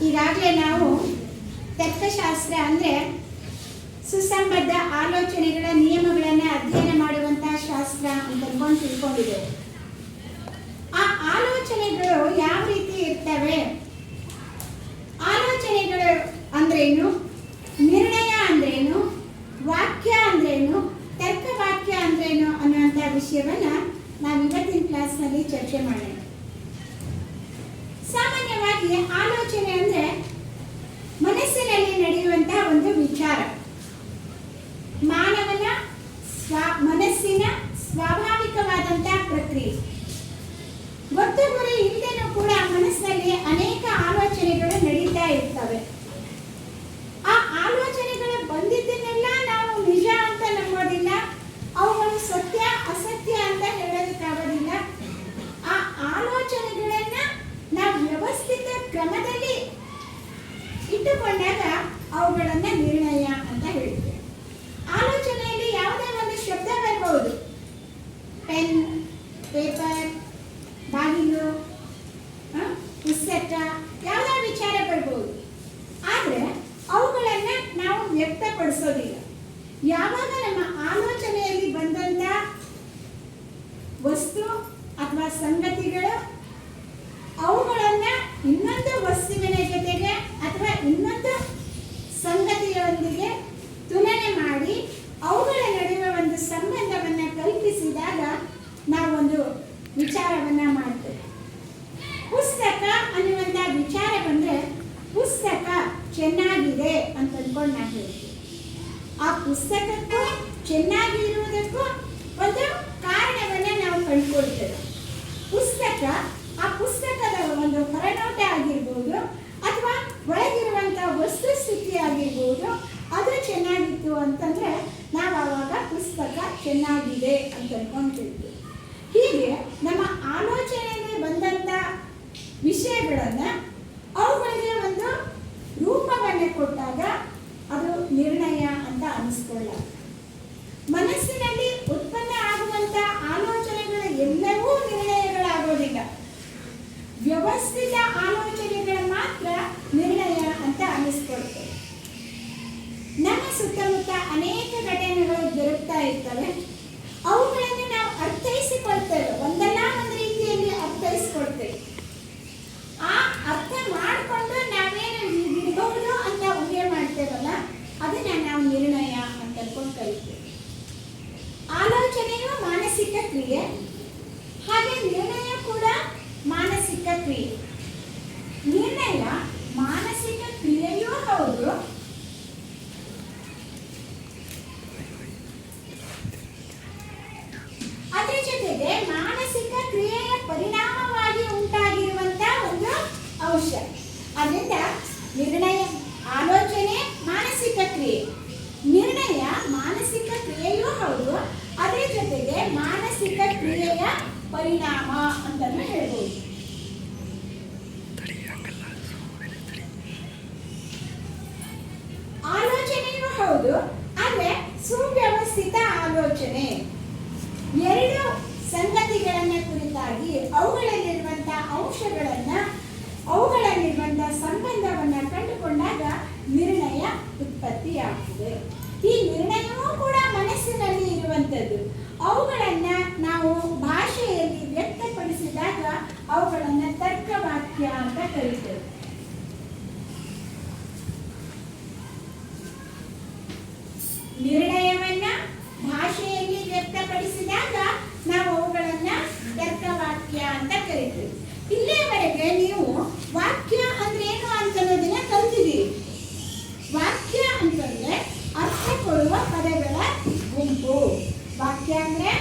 ಈಗಾಗಲೇ ನಾವು ತರ್ಕಶಾಸ್ತ್ರ ಅಂದರೆ ಸುಸಂಬದ್ಧ ಆಲೋಚನೆಗಳ ನಿಯಮಗಳನ್ನು ಅಧ್ಯಯನ ಮಾಡುವಂತಹ ಶಾಸ್ತ್ರ ಅಂತ ತಿಳ್ಕೊಂಡಿದ್ದೇವೆ. ಆ ಆಲೋಚನೆಗಳು ಯಾವ ರೀತಿ ಇರ್ತವೆ, ಆಲೋಚನೆಗಳು ಅಂದ್ರೇನು, ನಿರ್ಣಯ ಅಂದ್ರೇನು, ವಾಕ್ಯ ಅಂದ್ರೇನು, ತರ್ಕವಾಕ್ಯ ಅಂದ್ರೇನು ಅನ್ನುವಂಥ ವಿಷಯವನ್ನು ನಾವು ಇವತ್ತಿನ ಕ್ಲಾಸ್ನಲ್ಲಿ ಚರ್ಚೆ ಮಾಡೋಣ. ಸಾಮಾನ್ಯವಾಗಿ ಆಲೋಚನೆ ಅಂದರೆ ಮನಸ್ಸಿನಲ್ಲಿ ನಡೆಯುವಂತಹ ಒಂದು ವಿಚಾರ, ಮಾನವನ ಮನಸ್ಸಿನ ಸ್ವಾಭಾವಿಕವಾದಂತಹ ಪ್ರಕ್ರಿಯೆ. ಗೊತ್ತು ಗುರಿ ಇಲ್ಲದೇನೂ ಕೂಡ ಮನಸ್ಸಿನಲ್ಲಿ ಅನೇಕ ಆಲೋಚನೆಗಳು ನಡೀತಾ ಇರ್ತವೆ. ಆ ಆಲೋಚನೆಗಳು ಬಂದಿದ್ದನ್ನೆಲ್ಲ ನಾವು ನಿಜ ಅಂತ ನಂಬೋದಿಲ್ಲ, ಅವುಗಳು ಸತ್ಯ ಅಸತ್ಯ ಅಂತ ಹೇಳೋದಕ್ಕಾಗೋದಿಲ್ಲ. ಆ ಆಲೋಚನೆಗಳನ್ನ ನಾವು ವ್ಯವಸ್ಥಿತ ಕ್ರಮದಲ್ಲಿ ಇಟ್ಟುಕೊಂಡಾಗ ಅವುಗಳನ್ನ ನಿರ್ಣಯ ಅಂತ ಹೇಳ್ತೇವೆ. ಆಲೋಚನೆಯಲ್ಲಿ ಯಾವುದೇ ಒಂದು ಶಬ್ದ ಬರಬಹುದು, ಪೆನ್, ಪೇಪರ್, ಬಾಗಿಲು, ಪುಸ್ತಕ, ಯಾವುದೇ ವಿಚಾರ ಬರ್ಬೋದು. ಆದರೆ ಅವುಗಳನ್ನು ನಾವು ವ್ಯಕ್ತಪಡಿಸೋದಿಲ್ಲ. ಯಾವಾಗ ನಮ್ಮ ಆಲೋಚನೆಯಲ್ಲಿ ಬಂದಂಥ ವಸ್ತು ಅಥವಾ ಸಂಗತಿಗಳು ಅವುಗಳನ್ನು ಇನ್ನೊಂದು ವಸ್ತುವಿನ ಜೊತೆಗೆ ಅಥವಾ ಇನ್ನೊಂದು ಸಂಗತಿಯೊಂದಿಗೆ ತುಲನೆ ಮಾಡಿ ಅವುಗಳ ನಡುವೆ ಒಂದು ಸಂಬಂಧವನ್ನು ಕಲ್ಪಿಸಿದಾಗ ನಾವೊಂದು ವಿಚಾರವನ್ನು ಮಾಡ್ತೇವೆ. ಪುಸ್ತಕ ಅನ್ನುವಂಥ ವಿಚಾರ ಬಂದರೆ ಪುಸ್ತಕ ಚೆನ್ನಾಗಿದೆ ಅಂತ ಅಂದ್ಕೊಂಡು ನಾವು ಹೇಳ್ತೀವಿ. ಆ ಪುಸ್ತಕಕ್ಕೂ ಚೆನ್ನಾಗಿ ಇರುವುದಕ್ಕೂ ಒಂದು ಕಾರಣವನ್ನು ನಾವು ಕಂಡುಕೊಳ್ತೇವೆ. ಪುಸ್ತಕ, ಆ ಪುಸ್ತಕದ ಒಂದು ಹೊರನೋಟ ಆಗಿರ್ಬೋದು ಅಥವಾ ಒಳಗಿರುವಂಥ ವಸ್ತುಸ್ಥಿತಿ ಆಗಿರ್ಬೋದು, ಅದು ಚೆನ್ನಾಗಿತ್ತು ಅಂತಂದರೆ ನಾವು ಆವಾಗ ಪುಸ್ತಕ ಚೆನ್ನಾಗಿದೆ ಅಂತ ಅಂದ್ಕೊಂಡ್ತಿದ್ವಿ. ಹೀಗೆ ನಮ್ಮ ಆಲೋಚನೆಯಲ್ಲಿ ಬಂದಂಥ ವಿಷಯಗಳನ್ನು ಅವುಗಳಿಗೆ ಒಂದು ರೂಪವನ್ನು ಕೊಟ್ಟಾಗ ಅದು ನಿರ್ಣಯ ಅಂತ ಅನಿಸ್ಕೊಳ್ಳ. ಮನಸ್ಸಿನಲ್ಲಿ ಉತ್ಪನ್ನ ಆಗುವಂಥ ಆಲೋಚನೆಗಳು ಎಲ್ಲವೂ ನಿರ್ಣಯಗಳಾಗೋದಿಲ್ಲ. ವ್ಯವಸ್ಥಿತ ಆಲೋಚನೆಗಳು ಮಾತ್ರ ನಿರ್ಣಯ ಅಂತ ಅನಿಸ್ಕೊಳ್ತವೆ. ನಮ್ಮ ಸುತ್ತಮುತ್ತ ಅನೇಕ ಘಟನೆಗಳು ಜರುಗ್ತಾ ಇರ್ತವೆ. ಅವುಗಳನ್ನು ನಾವು ಅರ್ಥೈಸಿಕೊಳ್ತೇವೆ, ಒಂದಲ್ಲ ಒಂದು ರೀತಿಯಲ್ಲಿ ಅರ್ಥೈಸಿಕೊಳ್ತೇವೆ. ಆ ಅರ್ಥ ಮಾಡಿಕೊಂಡು ನಾವೇನು ಇರಬಹುದು ಅಂತ ಊಹೆ ಮಾಡ್ತೇವಲ್ಲ, ಅದನ್ನ ನಾವು ನಿರ್ಣಯ ಅಂತ ಅಂದ್ಕೊಂಡು ಕರಿತೇವೆ. ಆಲೋಚನೆಯು ಮಾನಸಿಕ ಕ್ರಿಯೆ, ಹಾಗೆ ನಿರ್ಣಯ ಕೂಡ ಮಾನಸಿಕ ಕ್ರಿಯೆ. ನಿರ್ಣಯ ಮಾನಸಿಕ ಕ್ರಿಯೆಯೂ ಹೌದು, ಅದರ ಜೊತೆಗೆ ಮಾನಸಿಕ ಕ್ರಿಯೆಯ ಪರಿಣಾಮವಾಗಿ ಉಂಟಾಗಿರುವಂತಹ ಒಂದು ಅಂಶ. ಅದರಿಂದ ನಿರ್ಣಯ, ಆಲೋಚನೆ ಮಾನಸಿಕ ಕ್ರಿಯೆ, ನಿರ್ಣಯ ಮಾನಸಿಕ ಕ್ರಿಯೆಯೂ ಹೌದು, ಅದರ ಜೊತೆಗೆ ಮಾನಸಿಕ ಕ್ರಿಯೆಯ ಪರಿಣಾಮ ಅಂತಲೂ ಹೇಳ್ಬೋದು. ಆಲೋಚನೆಯೂ ಹೌದು, ಆದರೆ ಸುವ್ಯವಸ್ಥಿತ ಆಲೋಚನೆ. ಎರಡು ಸಂಗತಿಗಳನ್ನ ಕುರಿತಾಗಿ ಅವುಗಳಲ್ಲಿರುವಂತಹ ಅಂಶಗಳನ್ನ, ಅವುಗಳಲ್ಲಿರುವಂತಹ ಸಂಬಂಧವನ್ನ ಕಂಡುಕೊಂಡಾಗ ನಿರ್ಣಯ ಉತ್ಪತ್ತಿಯಾಗ್ತದೆ. ಈ ನಿರ್ಣಯವೂ ಕೂಡ ಮನಸ್ಸಿನಲ್ಲಿ ಇರುವಂಥದ್ದು. ಅವುಗಳನ್ನ ನಾವು ಭಾಷೆಯಲ್ಲಿ ವ್ಯಕ್ತಪಡಿಸಿದಾಗ ಅವುಗಳನ್ನ ತರ್ಕವಾಕ್ಯ ಅಂತ ಕರೀತೇವೆ. ನಿರ್ಣಯವನ್ನ ಭಾಷೆಯಲ್ಲಿ ವ್ಯಕ್ತಪಡಿಸಿದಾಗ ನಾವು ಅವುಗಳನ್ನ ತರ್ಕವಾಕ್ಯ ಅಂತ ಕರಿತೀವಿ. ಇಲ್ಲಿಯವರೆಗೆ ನೀವು ವಾಕ್ಯ ಅಂದ್ರೆ ಏನು ಅಂತನ್ನೋದನ್ನ ಕಲ್ತಿದ್ದೀರಿ. ವಾಕ್ಯ ಅಂತಂದ್ರೆ ಅರ್ಥ ಕೊಡುವ ಪದಗಳ ಗುಂಪು. ವಾಕ್ಯ ಅಂದ್ರೆ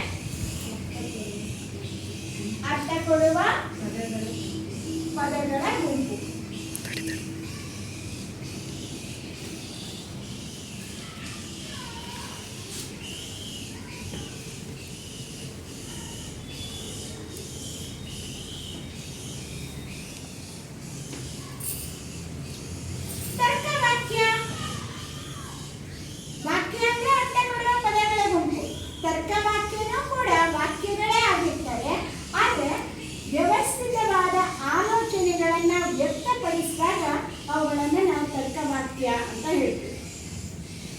ವಾಕ್ಯ ಅಂತ ಹೇಳ್ತೀವಿ.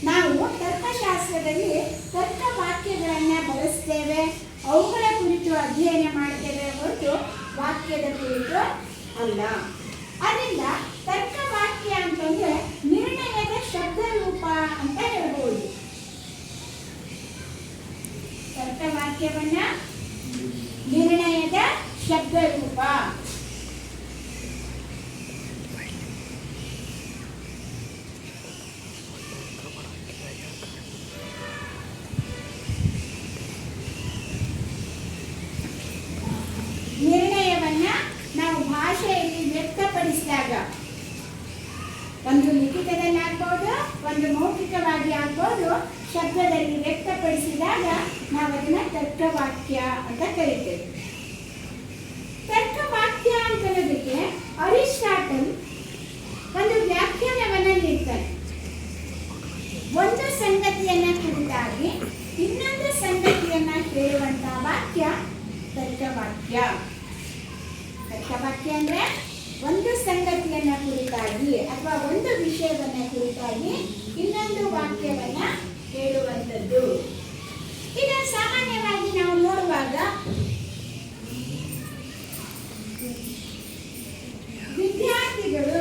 ನಾವು ತರ್ಕಶಾಸ್ತ್ರದಲ್ಲಿ ತರ್ಕ ವಾಕ್ಯಗಳನ್ನು ಬಳಸ್ತೇವೆ, ಅವುಗಳ ಕುರಿತು ಅಧ್ಯಯನ ಮಾಡ್ತೇವೆ ಹೊರತು ವಾಕ್ಯದ ಕುರಿತು ಅಲ್ಲ. ಅದರಿಂದ ತರ್ಕ ವಾಕ್ಯ ಅಂತಂದ್ರೆ ನಿರ್ಣಯದ ಶಬ್ದ ರೂಪ ಅಂತ ಹೇಳ್ಬೋದು. ತರ್ಕ ವಾಕ್ಯವನ್ನ ನಿರ್ಣಯದ ಶಬ್ದ ರೂಪ. ನಿರ್ಣಯವನ್ನ ನಾವು ಭಾಷೆಯಲ್ಲಿ ವ್ಯಕ್ತಪಡಿಸಿದಾಗ, ಒಂದು ಲಿಖಿತದಲ್ಲಾಗ್ಬೋದು, ಒಂದು ಮೌಖಿಕವಾಗಿ ಆಗ್ಬೋದು, ಶಬ್ದದಲ್ಲಿ ವ್ಯಕ್ತಪಡಿಸಿದಾಗ ನಾವು ಅದನ್ನ ತರ್ಕವಾಕ್ಯ ಅಂತ ಕರಿತೇವೆ. ತರ್ಕವಾಕ್ಯ ಅಂತನ್ನೋದಕ್ಕೆ ಅರಿಸ್ಟಾಟಲ್ ಒಂದು ವ್ಯಾಖ್ಯಾನವನ್ನ ನೀಡ್ತಾರೆ. ಒಂದು ಸಂಗತಿಯನ್ನ ಕುರಿತಾಗಿ ಇನ್ನೊಂದು ಸಂಗತಿಯನ್ನ ಹೇಳುವಂತ ವಾಕ್ಯ ತರ್ಕವಾಕ್ಯ. ತರ್ಕವಾಕ್ಯ ಅಂದ್ರೆ ಒಂದು ಸಂಗತಿಯನ್ನ ಕುರಿತಾಗಿ ಅಥವಾ ಒಂದು ವಿಷಯವನ್ನ ಕುರಿತಾಗಿ ಇನ್ನೊಂದು ವಾಕ್ಯವನ್ನ ಹೇಳುವಂಥದ್ದು. ಈಗ ಸಾಮಾನ್ಯವಾಗಿ ನಾವು ನೋಡುವಾಗ ವಿದ್ಯಾರ್ಥಿಗಳು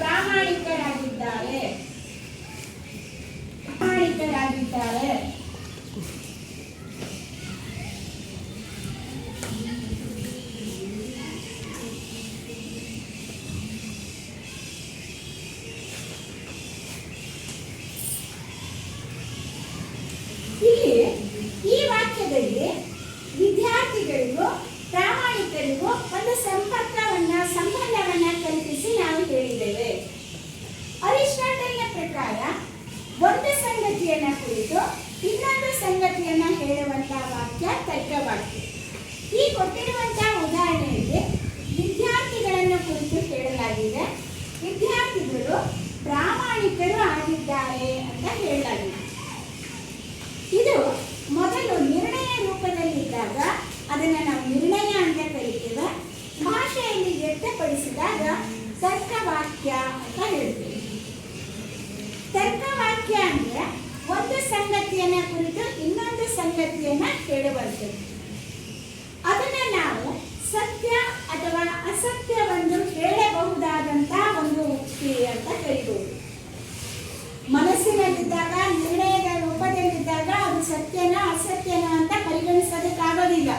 ಪ್ರಾಮಾಣಿಕರಾಗಿದ್ದಾರೆ. ಇಲ್ಲಿ ಈ ವಾಕ್ಯದಲ್ಲಿ ವಿದ್ಯಾರ್ಥಿಗಳಿಗೂ ಪ್ರಾಮಾಣಿಕರಿಗೂ ಒಂದು ಸಂಬಂಧವನ್ನ ಕಲ್ಪಿಸಿ ನಾವು ಹೇಳಿದ್ದೇವೆ. ಅರಿಸ್ಟಾಟಲ್ನ ಪ್ರಕಾರ ಒಂದು ಸಂಗತಿಯನ್ನ ಕುರಿತು ಇನ್ನೊಂದು ಸಂಗತಿಯನ್ನ ಹೇಳುವಂತಹ ವಾಕ್ಯ ತರ್ಕವಾಕ್ಯ. ಈ ಕೊಟ್ಟಿರುವಂತಹ ಉದಾಹರಣೆಯಲ್ಲಿ ವಿದ್ಯಾರ್ಥಿಗಳನ್ನು ಕುರಿತು ಹೇಳಲಾಗಿದೆ, ವಿದ್ಯಾರ್ಥಿಗಳು ಪ್ರಾಮಾಣಿಕರು ಆಗಿದ್ದಾರೆ ಅಂತ ಹೇಳಲಾಗಿದೆ. ಇದು ಮೊದಲು ನಿರ್ಣಯ ರೂಪದಲ್ಲಿದ್ದಾಗ ಅದನ್ನು ನಾವು ನಿರ್ಣಯ ಅಂತ ಕರಿತೇವೆ. ಭಾಷೆಯಲ್ಲಿ ವ್ಯಕ್ತಪಡಿಸಿದಾಗ ತರ್ಕವಾಕ್ಯ ಅಂತ ಹೇಳ್ತೇವೆ. ತರ್ಕವಾಕ್ಯ ಅಂದ್ರೆ ಒಂದು ಸಂಗತಿಯನ್ನ ಕುರಿತು ಇನ್ನೊಂದು ಸಂಗತಿಯನ್ನ ಹೇಳುವಂಥದ್ದು. ಅದನ್ನ ನಾವು ಸತ್ಯ ಅಥವಾ ಅಸತ್ಯವನ್ನು ಹೇಳಬಹುದಾದಂತಹ ಒಂದು ಉಕ್ತಿ ಅಂತ ಕರಿಬಹುದು. ಮನಸ್ಸಿನಲ್ಲಿದ್ದಾಗ, ನಿರ್ಣಯದ ರೂಪದಲ್ಲಿದ್ದಾಗ ಅದು ಸತ್ಯನ ಅಸತ್ಯನ ಅಂತ ಪರಿಗಣಿಸೋದಕ್ಕಾಗೋದಿಲ್ಲ.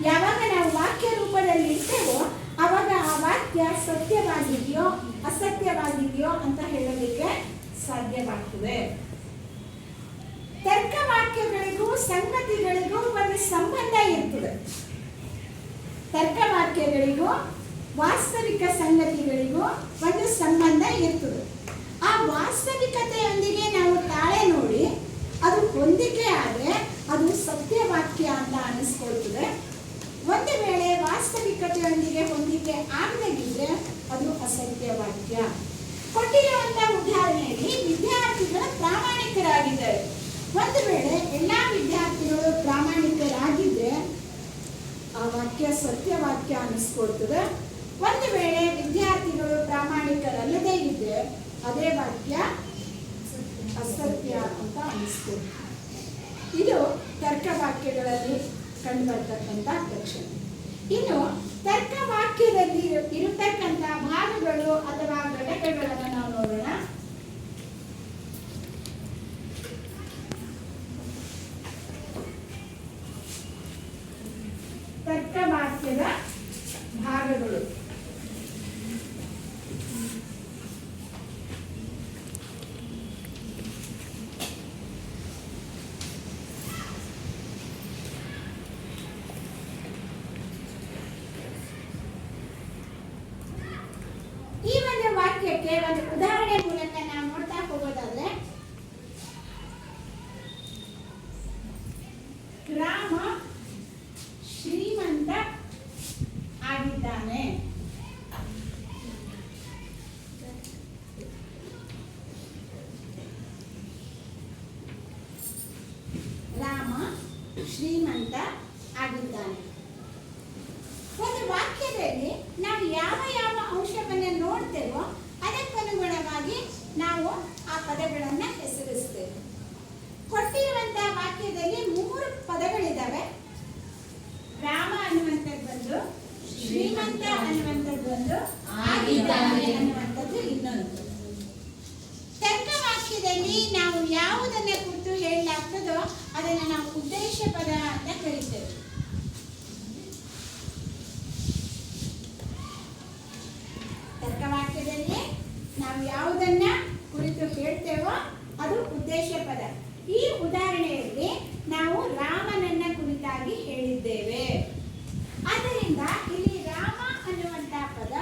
ಯಾವಾಗ ನಾವು ವಾಕ್ಯ ರೂಪದಲ್ಲಿ ಇರ್ತೇವೋ ಆವಾಗ ಆ ವಾಕ್ಯ ಸತ್ಯವಾಗಿದೆಯೋ ಅಸತ್ಯವಾಗಿದೆಯೋ ಅಂತ ಹೇಳೋದಕ್ಕೆ ಸಾಧ್ಯವಾಗ್ತದೆ. ತರ್ಕವಾಕ್ಯಗಳಿಗೂ ಸಂಗತಿಗಳಿಗೂ ಒಂದು ಸಂಬಂಧ ಇರ್ತದೆ. ತರ್ಕವಾಕ್ಯಗಳಿಗೂ ವಾಸ್ತವಿಕ ಸಂಗತಿಗಳಿಗೂ ಒಂದು ಸಂಬಂಧ ಇರ್ತದೆ. ಆ ವಾಸ್ತವಿಕತೆಯೊಂದಿಗೆ ನಾವು ತಾಳೆ ನೋಡಿ ಅದು ಹೊಂದಿಕೆ ಆದರೆ ಅದು ಸತ್ಯವಾಕ್ಯ ಅಂತ ಅನಿಸ್ಕೊಳ್ತದೆ. ಒಂದು ವೇಳೆ ವಾಸ್ತವಿಕತೆಯೊಂದಿಗೆ ಹೊಂದಿಕೆ ಆಗದಿದ್ದರೆ ಅದು ಅಸತ್ಯವಾಕ್ಯ. ಕೊಟ್ಟಿರುವಂತಹ ಉದಾಹರಣೆಯಲ್ಲಿ ವಿದ್ಯಾರ್ಥಿಗಳು ಪ್ರಾಮಾಣಿಕರಾಗಿದ್ದಾರೆ. ಒಂದು ವೇಳೆ ಎಲ್ಲ ವಿದ್ಯಾರ್ಥಿಗಳು ಪ್ರಾಮಾಣಿಕರಾಗಿದ್ದರೆ ಆ ವಾಕ್ಯ ಸತ್ಯವಾಕ್ಯ ಅನಿಸ್ಕೊಳ್ತದೆ. ಒಂದು ವೇಳೆ ವಿದ್ಯಾರ್ಥಿಗಳು ಪ್ರಾಮಾಣಿಕರಲ್ಲದೇ ಇದ್ದರೆ ಅದೇ ವಾಕ್ಯ ಅಸತ್ಯ ಅಂತ ಅನಿಸ್ಕೊಳ್ತದೆ. ಇದು ತರ್ಕವಾಕ್ಯಗಳಲ್ಲಿ ಕಂಡುಬರ್ತಕ್ಕಂಥ ಲಕ್ಷಣ. ಇನ್ನು ತರ್ಕವಾಕ್ಯದಲ್ಲಿ ಇರತಕ್ಕಂಥ ಭಾಗಗಳು ಅಥವಾ ಘಟಕಗಳನ್ನು ನಾವು ನೋಡೋಣ. ತರ್ಕವಾಕ್ಯದ ಭಾಗಗಳು. ಈ ಒಂದು ವಾಕ್ಯಕ್ಕೆ ಒಂದು ಉದಾಹರಣೆ ಮೂಲಕ ನಾವು ನೋಡ್ತಾ ಹೋಗೋದಾದ್ರೆ, ರಾಮ ಶ್ರೀಮಂತ ಆಗಿದ್ದಾನೆ. ರಾಮ ಶ್ರೀಮಂತ ಆಗಿದ್ದಾನೆ. ಒಂದು ವಾಕ್ಯದಲ್ಲಿ ನಾವು ಯಾವ ಯಾವ ಅಂಶವನ್ನು ನೋಡ್ತೇವೋ ಅದಕ್ಕನುಗುಣವಾಗಿ ಆಗಿದ್ದಾನೆ ಅನ್ನುವಂಥದ್ದು ಇನ್ನೊಂದು. ತರ್ಕವಾಕ್ಯದಲ್ಲಿ ನಾವು ಯಾವುದನ್ನ ಕುರಿತು ಹೇಳಲಾಗ್ತದೋ ಅದನ್ನು ನಾವು ಉದ್ದೇಶ ಪದ ಅಂತ ಕರೀತೇವೆ. ತರ್ಕವಾಕ್ಯದಲ್ಲಿ ನಾವು ಯಾವುದನ್ನ ಕುರಿತು ಹೇಳ್ತೇವೋ ಅದು ಉದ್ದೇಶ ಪದ. ಈ ಉದಾಹರಣೆಯಲ್ಲಿ ನಾವು ರಾಮನನ್ನ ಕುರಿತಾಗಿ ಹೇಳಿದ್ದೇವೆ. ಆದ್ದರಿಂದ ಇಲ್ಲಿ ರಾಮ ಅನ್ನುವಂತ ಪದ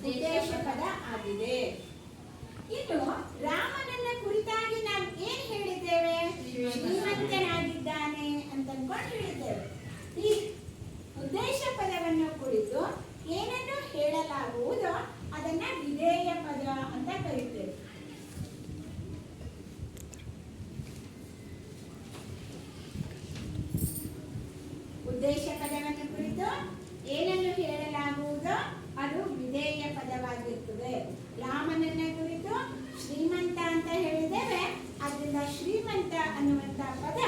ಉದ್ದೇಶ ಪದ ಆಗಿದೆ. ಇನ್ನು ರಾಮನನ್ನ ಕುರಿತಾಗಿ ನಾವು ಏನ್ ಹೇಳಿದ್ದೇವೆ? ಶ್ರೀಮಂತನಾಗಿದ್ದಾನೆ ಅಂತ ಅನ್ಕೊಂಡು ಹೇಳಿದ್ದೇವೆ. ಈ ಉದ್ದೇಶ ಪದವನ್ನು ಕುರಿತು ಏನನ್ನು ಹೇಳಲಾಗುವುದೋ ಅದನ್ನ ವಿಧೇಯ ಪದ ಅಂತ ಕರೀತೇವೆ. ಉದ್ದೇಶ ಪದವನ್ನು ಕುರಿತು ಏನನ್ನು ಹೇಳಲಾಗುವುದೋ ಅದು ವಿಧೇಯ ಪದವಾಗಿರ್ತದೆ. ರಾಮನನ್ನ ಕುರಿತು ಶ್ರೀಮಂತ ಅಂತ ಹೇಳಿದ್ದೇವೆ, ಅದರಿಂದ ಶ್ರೀಮಂತ ಅನ್ನುವಂತ ಪದ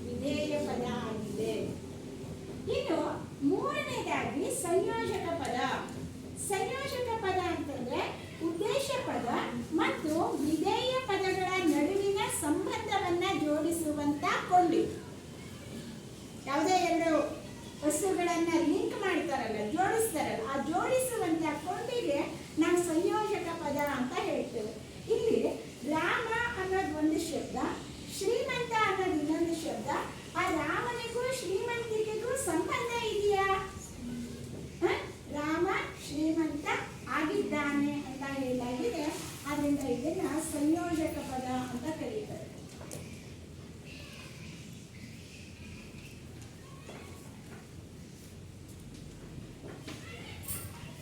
ವಿಧೇಯ ಪದ ಆಗಿದೆ. ಇನ್ನು ಮೂರನೇದಾಗಿ ಸಂಯೋಜಕ ಪದ. ಸಂಯೋಜಕ ಪದ ಅಂತಂದ್ರೆ ಉದ್ದೇಶ ಪದ ಮತ್ತು ವಿಧೇಯ ಪದಗಳ ನಡುವಿನ ಸಂಬಂಧವನ್ನ ಜೋಡಿಸುವಂತ ಕೊಂಡಿ. ಯಾವುದೇ ಎರಡು ವಸ್ತುಗಳನ್ನ ಲಿಂಕ್ ಮಾಡ್ತಾರಲ್ಲ, ಜೋಡಿಸ್ತಾರಲ್ಲ, ಆ ಜೋಡಿಸುವಂತ ಕೊಂಡಿಗೆ ನಾವು ಸಂಯೋಜಕ ಪದ ಅಂತ ಹೇಳ್ತೇವೆ. ಇಲ್ಲಿ ರಾಮ ಅನ್ನೋದು ಒಂದು ಶಬ್ದ, ಶ್ರೀಮಂತ ಅನ್ನೋದು ಇನ್ನೊಂದು ಶಬ್ದ. ಆ ರಾಮನಿಗೂ ಶ್ರೀಮಂತಿಕೆಗೂ ಸಂಬಂಧ ಇದೆಯಾ? ರಾಮ ಶ್ರೀಮಂತ ಆಗಿದ್ದಾನೆ ಅಂತ ಹೇಳಲಾಗಿದೆ. ಅದರಿಂದ ಇದನ್ನ ಸಂಯೋಜಕ ಪದ ಅಂತ ಕರೀತಾರೆ.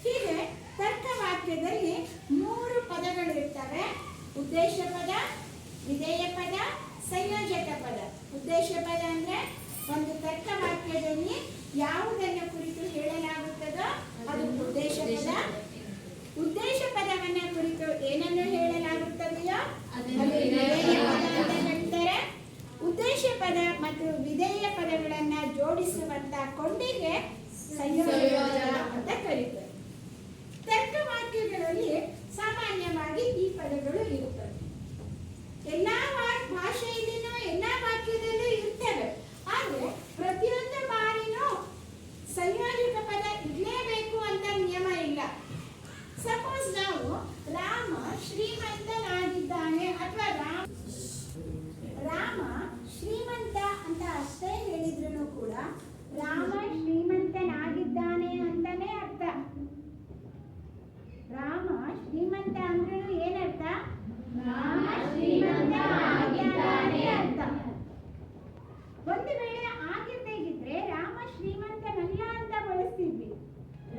ಹೀಗೆ ತರ್ಕವಾಕ್ಯದಲ್ಲಿ ಮೂರು ಪದಗಳು ಇರ್ತವೆ: ಉದ್ದೇಶ ಪದ, ವಿಧೇಯ ಪದ, ಸಂಯೋಜಕ ಪದ. ಉದ್ದೇಶ ಪದ ಅಂದ್ರೆ ಒಂದು ತರ್ಕವಾಕ್ಯದಲ್ಲಿ ಯಾವುದನ್ನು ಕುರಿತು ಹೇಳಲಾಗುತ್ತದೋ ಅದು ಉದ್ದೇಶ ಪದ. ಉದ್ದೇಶ ಪದವನ್ನ ಕುರಿತು ಏನನ್ನು ಹೇಳಲಾಗುತ್ತದೆಯೋ ಅದು ವಿಧೇಯ ಪದ ಅಂತ ಹೇಳ್ತಾರೆ. ಉದ್ದೇಶ ಪದ ಮತ್ತು ವಿಧೇಯ ಪದಗಳನ್ನ ಜೋಡಿಸುವಂತ ಕೊಂಡಿಗೆ ಸಂಯೋಜಕ ಅಂತ ಕರೀತಾರೆ. ತರ್ಕವಾಕ್ಯಗಳಲ್ಲಿ ಸಾಮಾನ್ಯವಾಗಿ ಈ ಪದಗಳು ಇರುತ್ತವೆ. ಎಲ್ಲಾ ಭಾಷೆಯಲ್ಲಿನೂ ಎಲ್ಲಾ ವಾಕ್ಯದಲ್ಲೂ ಇರ್ತವೆ. ಆದ್ರೆ ಪ್ರತಿಯೊಂದು ಬಾರಿನೂ ಸಂಯೋಜಕ ಪದ ಇರಲೇಬೇಕು ಅಂತ ನಿಯಮ ಇಲ್ಲ. ಸಪೋಸ್ ನಾವು ರಾಮ ಶ್ರೀಮಂತನಾಗಿದ್ದಾನೆ ಅಥವಾ ರಾಮ ಶ್ರೀಮಂತ ಅಂತ ಅಷ್ಟೇ ಹೇಳಿದ್ರು ಕೂಡ ರಾಮ ಶ್ರೀಮಂತನಾಗಿದ್ದಾನೆ ಅಂತಾನೆ ಅರ್ಥ. ರಾಮ ಶ್ರೀಮಂತ ಅಂದ್ರೆ ಏನರ್ಥ? ರಾಮ ಶ್ರೀಮಂತ ಆಗಿದ್ದಾನೆ ಅಂತ. ಒಂದು ವೇಳೆ ಆಗಿರ್ಬೇಕಿದ್ರೆ ರಾಮ ಶ್ರೀಮಂತನಲ್ಲ ಅಂತ ಬಳಸ್ತಿದ್ವಿ.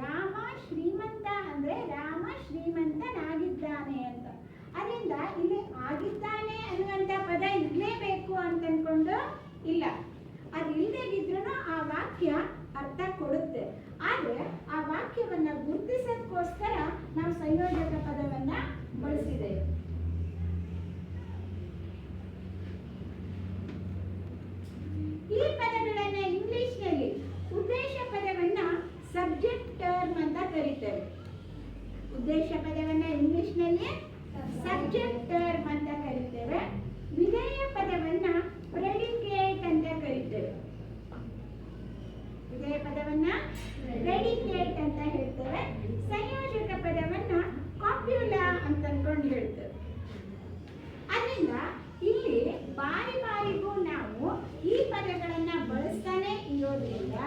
ರಾಮ ಶ್ರೀಮಂತ ಅಂದ್ರೆ ರಾಮ ಶ್ರೀಮಂತನಾಗಿದ್ದಾನೆ ಅಂತ. ಅದರಿಂದ ಇಲ್ಲಿ ಆಗಿದ್ದಾನೆ ಅನ್ನುವಂತ ಪದ ಇರ್ಲೇಬೇಕು ಅಂತ ಅನ್ಕೊಂಡು ಇಲ್ಲ. ಅದು ಇಲ್ಲದಿದ್ರೂ ಆ ವಾಕ್ಯ ಅರ್ಥ ಕೊಡುತ್ತೆ. ಆದ್ರೆ ಆ ವಾಕ್ಯವನ್ನ ಗುರುತಿಸೋದಕ್ಕೋಸ್ಕರ ನಾವು ಸಂಯೋಜಕ ಪದವನ್ನ ಬಳಸಿದ್ದೇವೆ. ಈ ಪದಗಳನ್ನ ಇಂಗ್ಲಿಷ್ನಲ್ಲಿ ಉದ್ದೇಶ ಪದವನ್ನ ಸಬ್ಜೆಕ್ಟ್ ಟರ್ಮ್ ಅಂತ ಕರೀತೇವೆ. ಉದ್ದೇಶ ಪದವನ್ನ ಇಂಗ್ಲಿಷ್ನಲ್ಲಿ ಸಬ್ಜೆಕ್ಟ್ ಟರ್ಮ್ ಅಂತ ಕರೀತೇವೆ. ವಿಧೇಯ ಪದವನ್ನ ಪ್ರೆಡಿಕೇಟ್ ಅಂತ ಕರೀತೇವೆ. ವಿಧೇಯ ಪದವನ್ನ ಪ್ರೆಡಿಕೇಟ್ ಅಂತ ಹೇಳ್ತೇವೆ. ಸಂಯೋಜಕ ಪದವನ್ನ ಕಾಪ್ಯುಲಾ ಅಂತ ಅನ್ಕೊಂಡು ಹೇಳ್ತೇವೆ. ಅದರಿಂದ ಇಲ್ಲಿ ಬಾರಿ ಬಾರಿಗೂ ನಾವು ಈ ಪದಗಳನ್ನ ಬಳಸ್ತಾನೆ ಇರೋದ್ರಿಂದ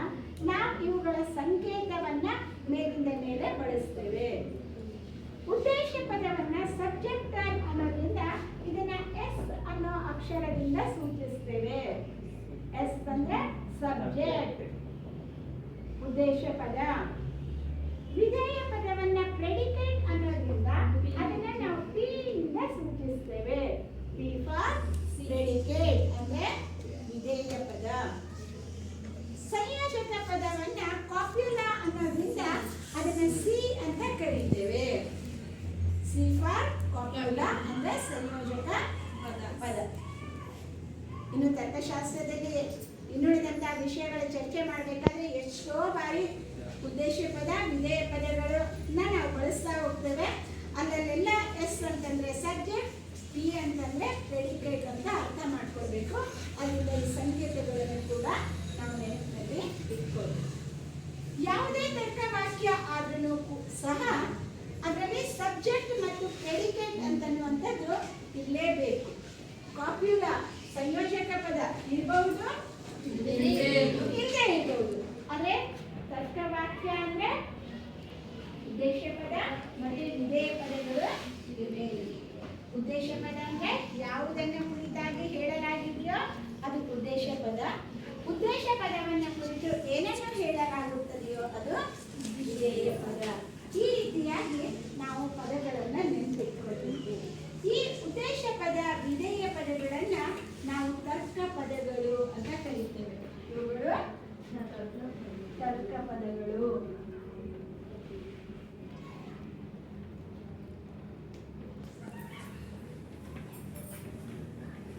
ನಾವು ಇವುಗಳ ಸಂಕೇತವನ್ನ ಮೇಲಿಂದ ಮೇಲೆ ಬಳಸ್ತೇವೆ. ಉದ್ದೇಶ ಪದವನ್ನ ಸಬ್ಜೆಕ್ಟ್ ಟರ್ಮ್ ಅನ್ನೋದ್ರಿಂದ ಇದನ್ನ ಎಸ್ ಅನ್ನೋ ಅಕ್ಷರದಿಂದ ಸೂಚಿಸ್ತೇವೆ. ಎಸ್ ಅಂದ್ರೆ ಸಬ್ಜೆಕ್ಟ್, ಉದ್ದೇಶ ಪದ. ವಿಧೇಯ ಪದವನ್ನ ಪ್ರೆಡಿಕೇಟ್ ಅನ್ನೋದ್ರಿಂದ ಅದನ್ನ ನಾವು ಪಿ ಇಂದ ಸೂಚಿಸ್ತೇವೆ. ಪಿ ಫಾರ್ ಪ್ರೆಡಿಕೇಟ್ ಅಂದ್ರೆ ವಿಧೇಯ ಪದ. ಸಂಯೋಜಕ ಪದವನ್ನ ಕಾಪ್ಯುಲಾ ಅನ್ನೋದ್ರಿಂದ ಅದನ್ನ ಸಿ ಅಂತ ಕರೀತೇವೆ. ಸಿ ಫಾರ್ ಕಾಪ್ಯುಲಾ ಅಂದ್ರೆ ಸಂಯೋಜಕ ಪದ. ಇನ್ನು ತರ್ಕಶಾಸ್ತ್ರದಲ್ಲಿ ಇನ್ನುಳಿದಂತಹ ವಿಷಯಗಳ ಚರ್ಚೆ ಮಾಡಬೇಕಾದ್ರೆ ಎಷ್ಟೋ ಬಾರಿ ಉದ್ದೇಶ ಪದ, ವಿಧೇಯ ಪದಗಳನ್ನ ನಾವು ಬಳಸ್ತಾ ಹೋಗ್ತೇವೆ. ಅಂತಂದ್ರೆ ಸಬ್ಜೆಕ್ಟ್, ಪಿ ಅಂತಂದ್ರೆ ಪ್ರೆಡಿಕೇಟ್ ಅಂತ ಅರ್ಥ ಮಾಡ್ಕೊಳ್ಬೇಕು. ಅದರಿಂದ ಈ ಸಂಕೇತಗಳನ್ನು ಕೂಡ ನಾವು ನೆನಪಿನಲ್ಲಿ ಇಟ್ಕೊಳ್ಬೇಕು. ಯಾವುದೇ ತರ್ಕವಾಕ್ಯ ಆದ್ರೂ ಸಹ ಅದರಲ್ಲಿ ಸಬ್ಜೆಕ್ಟ್ ಮತ್ತು ಪ್ರೆಡಿಕೇಟ್ ಅಂತನ್ನುವಂಥದ್ದು ಇರಲೇಬೇಕು. ಕಾಪ್ಯುಲಾ ಸಂಯೋಜಕ ಪದ ಇರಬಹುದು, ಇಲ್ಲದೆ ಇರಬಹುದು. ಆದ್ರೆ ತರ್ಕವಾಕ್ಯ ಅಂದ್ರೆ ಉದ್ದೇಶ ಪದ ಮತ್ತು ವಿಧೇಯ ಪದಗಳು ಇರಬೇಕು. ಉದ್ದೇಶ ಪದ ಅಂದ್ರೆ ಯಾವುದನ್ನು ಕುರಿತಾಗಿ ಹೇಳಲಾಗಿದೆಯೋ ಅದು ಉದ್ದೇಶ ಪದ. ಉದ್ದೇಶ ಪದವನ್ನು ಕುರಿತು ಏನನ್ನು ಹೇಳಲಾಗುತ್ತದೆಯೋ ಅದು ವಿಧೇಯ ಪದ. ಈ ರೀತಿಯಾಗಿ ನಾವು ಪದಗಳನ್ನು ನೆನಪಿಟ್ಕೊಳ್ಬೇಕು. ಈ ಉದ್ದೇಶ ಪದ ವಿಧೇಯ ಪದಗಳನ್ನ ನಾವು ತರ್ಕ ಪದಗಳು ಅಂತ ಕರೀತೇವೆ. ಇವುಗಳು ತರ್ಕ ಪದಗಳು.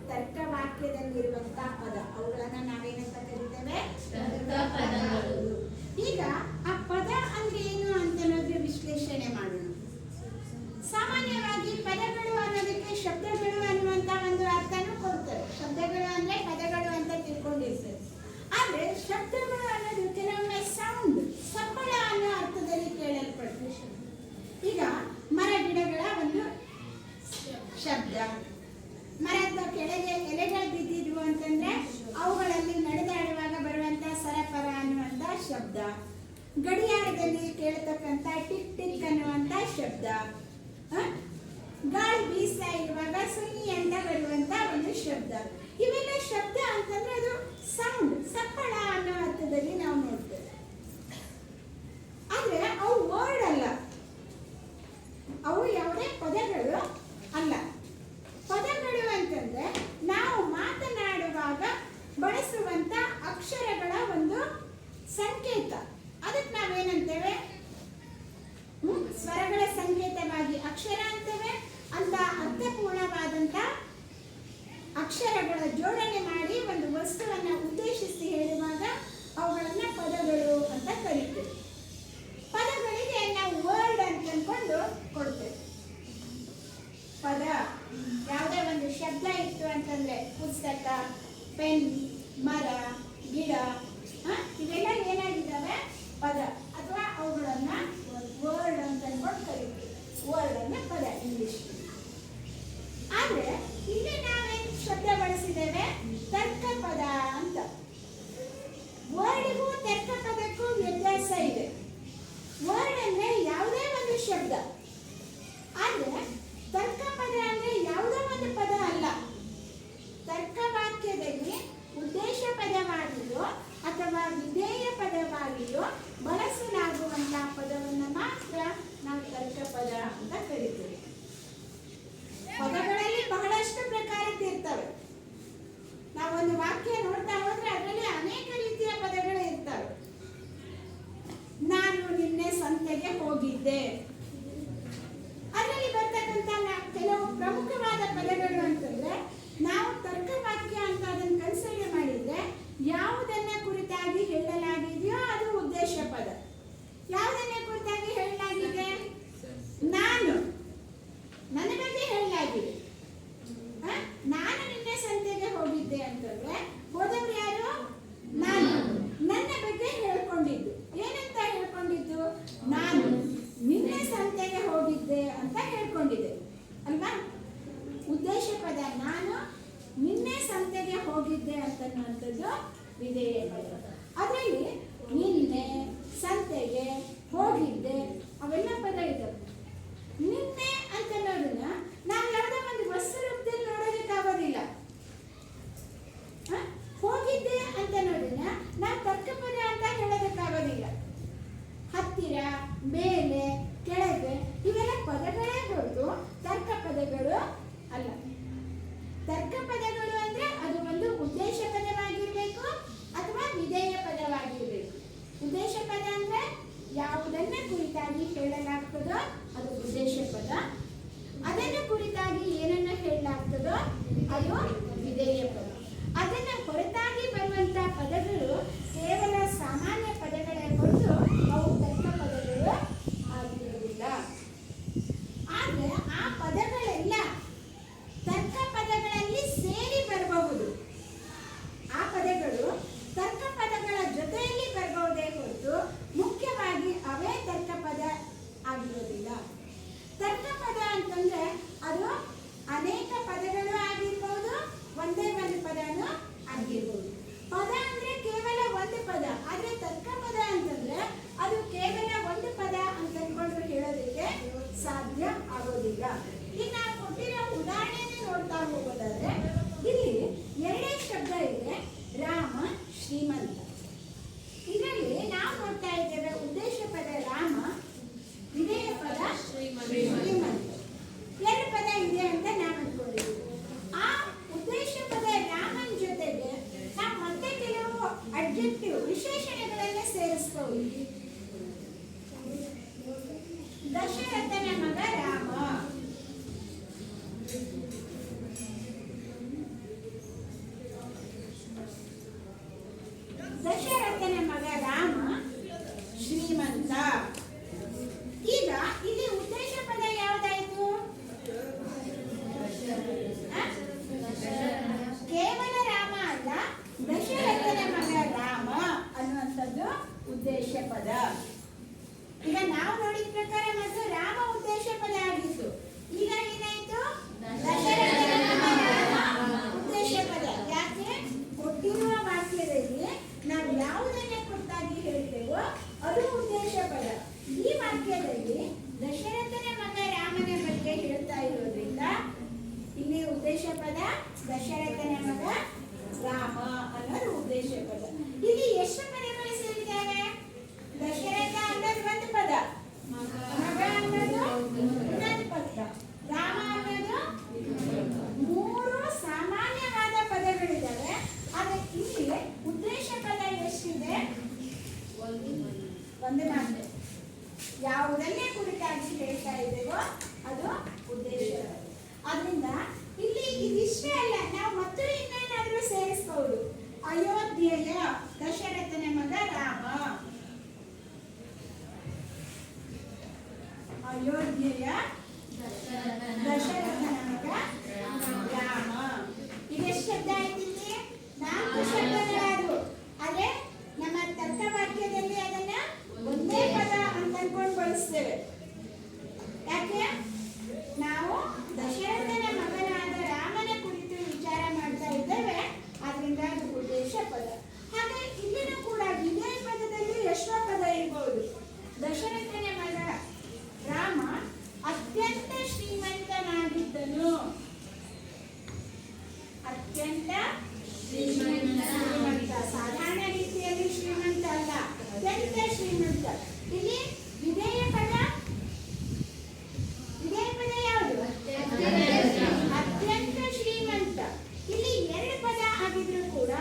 ತರ್ಕವಾಕ್ಯದಲ್ಲಿರುವಂತಹ ಪದ ಅವುಗಳನ್ನ ನಾವೇನಂತ ಕರೀತೇವೆ? ತರ್ಕ ಪದಗಳು. ಈಗ ಆ ಪದ ಅಂದ್ರೆ ಏನು ಅಂತ ವಿಶ್ಲೇಷಣೆ ಮಾಡೋಣ. ಸಾಮಾನ್ಯವಾಗಿ ಪದಗಳು ಅನ್ನೋದಕ್ಕೆ ಶಬ್ದಗಳು ಅನ್ನುವಂತ ಒಂದು ಅರ್ಥನೂ ಕೊಡ್ತಾರೆ. ಶಬ್ದಗಳು ಅಂದ್ರೆ ಪದಗಳು ಅಂತ ತಿಳ್ಕೊಂಡಿರ್ತಾರೆ. ಆದ್ರೆ ಶಬ್ದಗಳು ಅನ್ನೋದು ಕೆಲವೊಮ್ಮೆ ಸೌಂಡ್, ಸಪ್ಪಳ ಅನ್ನೋ ಅರ್ಥದಲ್ಲಿ ಕೇಳಲ್ಪಡ್ತದೆ. ಈಗ ಮರ ಗಿಡಗಳ ಒಂದು ಶಬ್ದ, ಮರದ ಕೆಳಗೆ ಎಲೆಗಳು ಬಿದ್ದಿದ್ವು ಅಂತಂದ್ರೆ ಅವುಗಳಲ್ಲಿ ನಡೆದಾಡುವಾಗ ಬರುವಂತ ಸರಪರ ಅನ್ನುವಂತ ಶಬ್ದ, ಗಡಿಯಾರದಲ್ಲಿ ಕೇಳತಕ್ಕಂತ ಟಿಕ್ ಟಿಕ್ ಅನ್ನುವಂತ ಶಬ್ದ, ಗಾಳಿ ಬೀಸ್ತಾ ಇರುವಾಗ ಸುನಿ ಅಂತ ಬರುವಂತ ಒಂದು ಶಬ್ದ. ಇವೆಲ್ಲ ಶಬ್ದ ಅಂತಂದ್ರೆ ಅದು ಸೌಂಡ್, ಸಪ್ಪಳ ಅನ್ನೋ ಅರ್ಥದಲ್ಲಿ ನಾವು ನೋಡ್ತೇವೆ. ಆದ್ರೆ ಅವು ವರ್ಡ್ ಅಲ್ಲ, ಅವು ಯಾವುದೇ ಪದಗಳು ಅಲ್ಲ. ಪದಗಳು ಅಂತಂದ್ರೆ ನಾವು ಮಾತನಾಡುವಾಗ ಬಳಸುವಂತ ಅಕ್ಷರಗಳ ಒಂದು ಸಂಕೇತ. ಅದಕ್ಕೆ ನಾವೇನಂತೇವೆ? ಸ್ವರಗಳ ಸಂಕೇತವಾಗಿ ಅಕ್ಷರ ಅಂತೇವೆ. ಅಂತ ಅರ್ಥಪೂರ್ಣವಾದಂತ ಅಕ್ಷರಗಳ ಜೋಡಣೆ ಮಾಡಿ ಒಂದು ವಸ್ತುವನ್ನ ಉದ್ದೇಶಿಸಿ ಹೇಳುವಾಗ ಅವುಗಳನ್ನ ಪದಗಳು ಅಂತ ಕರೀತೇವೆ. ಪದಗಳಿಗೆ ನಾವು ವರ್ಡ್ ಅಂತ ಅನ್ಕೊಂಡು ಕೊಡ್ತೇವೆ. ಪದ ಯಾವುದೇ ಒಂದು ಶಬ್ದ ಇತ್ತು ಅಂತಂದ್ರೆ ಪುಸ್ತಕ, ಪೆನ್, ಮರ, ಗಿಡ, ಇವೆಲ್ಲ ಏನಾಗಿದ್ದಾವೆ? ಪದ. ಅಥವಾ ಅವುಗಳನ್ನ ವರ್ಡ್ ಅಂತ ಅನ್ಕೊಂಡು ಕರೀತೀವಿ. ವರ್ಡ್ ಅಂದ್ರೆ ಪದ ಇಂಗ್ಲಿಷ್. ಆದ್ರೆ ಇಲ್ಲಿ ನಾವೇನು ಶಬ್ದ ಬಳಸಿದ್ದೇವೆ? ತರ್ಕ ಪದ ಅಂತ. ವರ್ಡ್ಗೂ ತರ್ಕ ಪದಕ್ಕೂ ವ್ಯತ್ಯಾಸ ಇದೆ. ವರ್ಡ್ ಅಂದ್ರೆ ಯಾವುದೇ ಒಂದು ಶಬ್ದ, ಆದ್ರೆ ತರ್ಕ ಪದ ಅಂದ್ರೆ ಯಾವುದೋ ಒಂದು ಪದ ಅಲ್ಲ. ತರ್ಕವಾಕ್ಯದಲ್ಲಿ ಉದ್ದೇಶ ಪದವಾಗಿಯೋ ಅಥವಾ ವಿಧೇಯ ಪದವಾಗಿಯೋ ಬಳಸಲಾಗುವಂತಹ ಪದವನ್ನು ಮಾತ್ರ ನಾವು ತರ್ಕ ಪದ ಅಂತ ಕರೀತೀವಿ. ಪದಗಳಲ್ಲಿ ಬಹಳಷ್ಟು ಪ್ರಕಾರದ್ದಿರ್ತವೆ. ನಾವೊಂದು ವಾಕ್ಯ ನೋಡ್ತಾ ಹೋದ್ರೆ ಅದರಲ್ಲಿ ಅನೇಕ ರೀತಿಯ ಪದಗಳು ಇರ್ತವೆ. ನಾನು ನಿನ್ನೆ ಸಂತೆಗೆ ಹೋಗಿದ್ದೆ, ಅದರಲ್ಲಿ ಬರ್ತಕ್ಕಂಥ ಕೆಲವು ಪ್ರಮುಖವಾದ ಪದಗಳು ಅಂತಂದ್ರೆ ನಾವು ತರ್ಕವಾಕ್ಯ ಅಂತ ಅದನ್ನು ಕನ್ಸಿಡರ್ ಮಾಡಿದ್ರೆ ಯಾವುದನ್ನ ಕುರಿತಾಗಿ ಹೇಳಲಾಗಿದೆಯೋ ಅದು ಉದ್ದೇಶ ಪದ. ಯಾವುದನ್ನ ಕುರಿತಾಗಿ ಹೇಳಲಾಗಿದೆ? ನಾನು, ನನ್ನ ಬಗ್ಗೆ ಹೇಳಲಾಗಿದೆ. ನಾನು ನಿನ್ನೆ ಸಂತೆಗೆ ಹೋಗಿದ್ದೆ ಅಂತಂದ್ರೆ ಹೋದವ್ರು ಯಾರು? ನಾನು. ನನ್ನ ಬಗ್ಗೆ ಹೇಳ್ಕೊಂಡಿದ್ದು ಏನಂತ ಹೇಳ್ಕೊಂಡಿದ್ದು? ನಾನು ನಿನ್ನೆ ಸಂತೆಗೆ ಹೋಗಿದ್ದೆ ಅಂತ ಹೇಳ್ಕೊಂಡಿದ್ದೆ ಅಲ್ವಾ? ಉದ್ದೇಶ ಪದ ನಾನು ನಿನ್ನೆ ಸಂತೆಗೆ ಹೋಗಿದ್ದೆ ಅಂತನ್ನುವಂಥದ್ದು ವಿಧೇಯ ಪದ. ಅದರಲ್ಲಿ ನಿನ್ನೆ, ಸಂತೆಗೆ, ಹೋಗಿದ್ದೆ ಅವೆಲ್ಲ ಪದ ಇದ್ದಾವೆ. ನಿನ್ನೆ ಅಂತನ್ನೋದನ್ನ ನಾವು ಯಾವುದೋ ಒಂದು ವಸ್ತು ರೂಪದಲ್ಲಿ ನೋಡೋದಕ್ಕಾಗೋದಿಲ್ಲ. ಹೋಗಿದ್ದೆ ಅಂತನ್ನೋದನ್ನ ನಾವು ತರ್ಕ ಪದ ಅಂತ ಹೇಳೋದಕ್ಕಾಗೋದಿಲ್ಲ. ಹತ್ತಿರ, ಮೇಲೆ, ಕೆಳಗೆ ಇವೆಲ್ಲ ಪದಗಳೇ ಹೊರತು ತರ್ಕ ಪದಗಳು ಅಲ್ಲ. ತರ್ಕ ಪದಗಳು ಅಂದ್ರೆ ಅದು ಒಂದು ಉದ್ದೇಶ ಪದವಾಗಿರ್ಬೇಕು ಅಥವಾ ವಿಧೇಯ ಪದವಾಗಿರ್ಬೇಕು. ಉದ್ದೇಶ ಪದ ಅಂದ್ರೆ ಯಾವುದನ್ನ ದಶರಥನ ಮಗ ರಾಮ ಅನ್ನೋದು ಉದ್ದೇಶ ಪದ. ಇಲ್ಲಿ ಎಷ್ಟು ಪದಗಳು ಸೇರಿದ್ದಾವೆ? ದಶರಥ ಅನ್ನೋದು ಒಂದು ಪದ, ಮಗ ಅನ್ನೋದು ಇನ್ನೊಂದು ಪದ, ರಾಮ ಅನ್ನೋದು ಮೂರು ಸಾಮಾನ್ಯವಾದ ಪದಗಳಿದ್ದಾವೆ. ಆದ್ರೆ ಇಲ್ಲಿ ಉದ್ದೇಶ ಪದ ಎಷ್ಟಿದೆ? ಒಂದು ಮಾತ್ರ. ಯಾವುದನ್ನೇ ಕುರಿತಾಗಿ ಹೇಳ್ತಾ ಇದ್ದೇವೋ ಅದು ಉದ್ದೇಶ. ಅದರಿಂದ ಇಲ್ಲಿ ಇದಿಷ್ಟೇ ಅಲ್ಲ, ನಾವು ಮತ್ತು ಇನ್ನೇನಾದ್ರೂ ಸೇರಿಸಬಹುದು. ಅಯೋಧ್ಯೆಯ ದಶರಥನ ಮಗ ರಾಮ, ಅಯೋಧ್ಯೆಯ ದಶರಥನ ಮಗ ರಾಮ. ಇದೆಷ್ಟು ಶಬ್ದ ಆಯ್ತಿಲ್ಲಿ? 4 ಶಬ್ದಗಳಾದವು. ಅದೇ ನಮ್ಮ ತರ್ಕವಾಕ್ಯದಲ್ಲಿ ಅದನ್ನ ಒಂದೇ ಪದ ಅಂತ ಅನ್ಕೊಂಡು ಬಳಸ್ತೇವೆ. ಯಾಕೆ? ನಾವು ದಶರಥನ ಮಗನಾದ ರಾಮನ ಕುರಿತು ವಿಚಾರ ಮಾಡ್ತಾ ಇದ್ದೇವೆ, ಆದ್ರಿಂದ ಅದು ಉದ್ದೇಶ ಪದ. ಹಾಗೆ ಇಲ್ಲಿನೂ ಕೂಡ ವಿಧೇಯ ಪದದಲ್ಲಿ ಎಷ್ಟೋ ಪದ ಇರಬಹುದು. ದಶರಥನ ಮಗ ರಾಮ ಅತ್ಯಂತ ಶ್ರೀಮಂತನಾಗಿದ್ದನು. ಅತ್ಯಂತ ಶ್ರೀಮಂತ, ಸಾಧಾರಣ ರೀತಿಯಲ್ಲಿ ಶ್ರೀಮಂತ ಅಲ್ಲ, ಅತ್ಯಂತ ಶ್ರೀಮಂತ. ಇಲ್ಲಿ ವಿಧೇಯ ಪದ ಯಾವುದು? ಅತ್ಯಂತ ಶ್ರೀಮಂತ. ಇಲ್ಲಿ 2 ಪದ ಆಗಿದ್ರು ಕೂಡ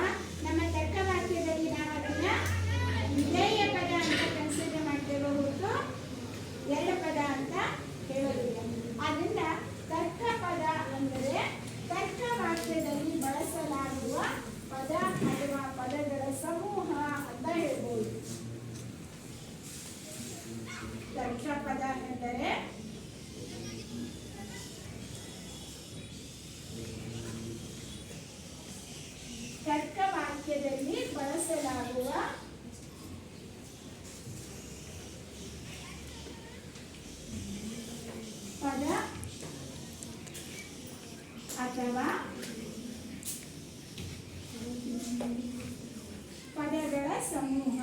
ನಮ್ಮ ತರ್ಕವಾಕ್ಯದಲ್ಲಿ ನಾವು ಅದನ್ನ ವಿಧೇಯ ಪದ ಅಂತ ಕನ್ಸಿಡರ್ ಮಾಡ್ತೇವೆ ಹೊರತು 2 ಪದ ಅಂತ ಹೇಳೋದಿಲ್ಲ. ಆದ್ರಿಂದ ತರ್ಕ ಪದ ಅಂದರೆ ತರ್ಕವಾಕ್ಯದಲ್ಲಿ ಬಳಸಲಾಗುವ ಪದ ಅಥವಾ ಪದಗಳ ಸಮೂಹ ಅಂತ ಹೇಳ್ಬೋದು. ತರ್ಕ ಪದ ಎಂದರೆ ತರ್ಕವಾಕ್ಯದಲ್ಲಿ ಬಳಸಲಾಗುವ ಪದ ಅಥವಾ ಪದಗಳ ಸಮೂಹ.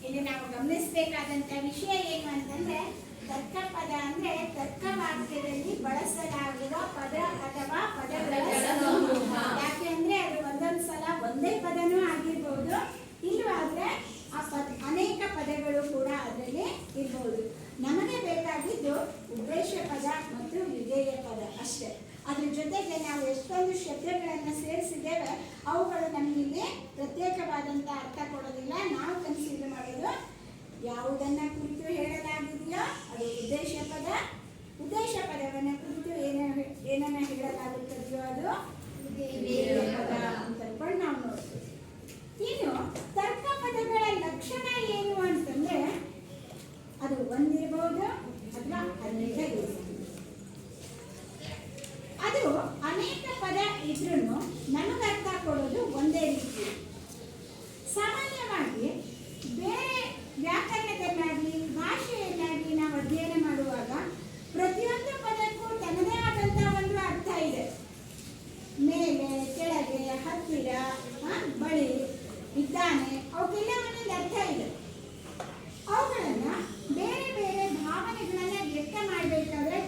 ಇಲ್ಲಿ ನಾವು ಗಮನಿಸಬೇಕಾದಂತ ವಿಷಯ ಏನು ಅಂತಂದ್ರೆ, ತರ್ಕ ಪದ ಅಂದ್ರೆ ತರ್ಕವಾಕ್ಯದಲ್ಲಿ ಬಳಸಲಾಗುವ ಪದ ಅಥವಾ ಪದಗಳ ಸಮೂಹ. ಯಾಕೆ ಅಂದ್ರೆ ಅದು ಒಂದೊಂದು ಸಲ ಒಂದೇ ಪದನೂ ಆಗಿರ್ಬೋದು, ಇಲ್ಲವಾದ್ರೆ ಅನೇಕ ಪದಗಳು ಕೂಡ ಅದರಲ್ಲಿ ಇರ್ಬೋದು. ನಮಗೆ ಬೇಕಾಗಿದ್ದು ಉದ್ದೇಶ ಪದ ಮತ್ತು ವಿಧೇಯ ಪದ ಅಷ್ಟೇ. ಅದ್ರ ಜೊತೆಗೆ ನಾವು ಎಷ್ಟೊಂದು ಶಬ್ದಗಳನ್ನು ಸೇರಿಸಿದ್ದೇವೆ, ಅವುಗಳು ನಮಗೆ ಪ್ರತ್ಯೇಕವಾದಂಥ ಅರ್ಥ ಕೊಡೋದಿಲ್ಲ. ನಾವು ಕನ್ಸಿಡರ್ ಮಾಡೋದು ಯಾವುದನ್ನ ಕುರಿತು ಹೇಳಲಾಗಿದೆಯೋ ಅದು ಉದ್ದೇಶ ಪದ, ಉದ್ದೇಶ ಪದವನ್ನ ಕುರಿತು ಏನನ್ನ ಹೇಳಲಾಗುತ್ತದೆಯೋ ಅದು ವಿಧೇಯ ಪದ ಅಂತ ಅನ್ಕೊಂಡು ನಾವು ನೋಡ್ತೀವಿ. ಇನ್ನು ತರ್ಕ ಪದಗಳ ಲಕ್ಷಣ ಏನು ಅಂತಂದ್ರೆ, ಅದು ಒಂದಿರಬಹುದು ಅಥವಾ ಅನೇಕ ಇರಬಹುದು. ಅದು ಅನೇಕ ಪದ ಇದ್ರೂ ನಮಗೆ ಅರ್ಥ ಕೊಡೋದು ಒಂದೇ ರೀತಿ. ಸಾಮಾನ್ಯವಾಗಿ ಬೇರೆ ವ್ಯಾಕರಣದಲ್ಲಾಗಲಿ ಭಾಷೆಯಲ್ಲಾಗಲಿ ನಾವು ಅಧ್ಯಯನ ಮಾಡುವಾಗ ಪ್ರತಿಯೊಂದು ಪದಕ್ಕೂ ತನ್ನದೇ ಆದಂಥ ಒಂದು ಅರ್ಥ ಇದೆ. ಮೇಲೆ, ಕೆಳಗೆ, ಹತ್ತಿರ, ಬಳಿ, ಇದ್ದಾನೆ, ಅವಕ್ಕೆಲ್ಲ ಒಂದೊಂದು ಅರ್ಥ ಇದೆ. ಅವುಗಳನ್ನ ಬೇರೆ ಬೇರೆ ಭಾವನೆಗಳನ್ನ ವ್ಯಕ್ತ ಮಾಡಬೇಕಾದ್ರೆ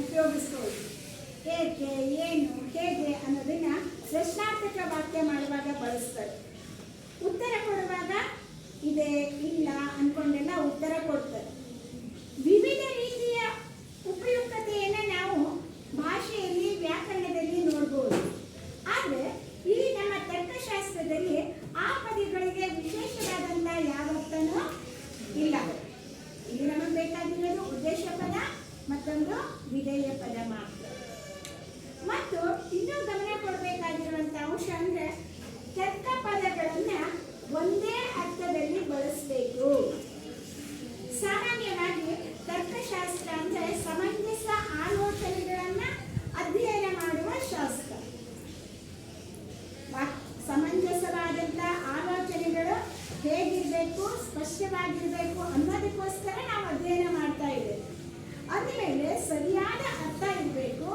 ಉಪಯೋಗಿಸ್ಬೋದು. ಏಕೆ, ಏನು, ಹೇಗೆ ಅನ್ನೋದನ್ನ ಪ್ರಶ್ನಾರ್ಥಕ ವಾಕ್ಯ ಮಾಡುವಾಗ ಬಳಸ್ತಾರೆ. ಉತ್ತರ ಕೊಡುವಾಗ ಇದೆ, ಇಲ್ಲ ಅನ್ಕೊಂಡೆಲ್ಲ ಉತ್ತರ ಕೊಡ್ತಾರೆ. ವಿವಿಧ ರೀತಿಯ ಉಪಯುಕ್ತತೆಯನ್ನು ನಾವು ಭಾಷೆಯಲ್ಲಿ ವ್ಯಾಕರಣದಲ್ಲಿ ನೋಡ್ಬೋದು. ಆದರೆ ಇಲ್ಲಿ ನಮ್ಮ ತರ್ಕಶಾಸ್ತ್ರದಲ್ಲಿ ಆ ಪದಗಳಿಗೆ ವಿಶೇಷವಾದಂಥ ಯಾವ ಅರ್ಥನೂ ಇಲ್ಲ. ಇಲ್ಲಿ ನಮಗೆ ಬೇಕಾಗಿರೋದು ಉದ್ದೇಶ ಪದ ಮತ್ತೊಂದು ವಿಧೇಯ ಪದ ಮಾತ್ರ. ಮತ್ತು ಇನ್ನೂ ಗಮನ ಕೊಡಬೇಕಾಗಿರುವಂಥ ಅಂಶ ಅಂದರೆ ತರ್ಕ ಪದಗಳನ್ನ ಒಂದೇ ಅರ್ಥದಲ್ಲಿ ಬಳಸಬೇಕು. ಸಾಮಾನ್ಯವಾಗಿ ತರ್ಕಶಾಸ್ತ್ರ ಅಂದರೆ ಸಮಂಜಸ ಆಲೋಚನೆಗಳನ್ನ ಅಧ್ಯಯನ ಮಾಡುವ ಶಾಸ್ತ್ರ. ಸಮಂಜಸವಾದಂಥ ಆಲೋಚನೆಗಳು ಹೇಗಿರಬೇಕು, ಸ್ಪಷ್ಟವಾಗಿರಬೇಕು ಅನ್ನೋದಕ್ಕೋಸ್ಕರ ನಾವು ಅಧ್ಯಯನ ಮಾಡ್ತಾ ಇದ್ದೇವೆ. ಅಂದಮೇಲೆ ಸರಿಯಾದ ಅರ್ಥ ಇರಬೇಕು,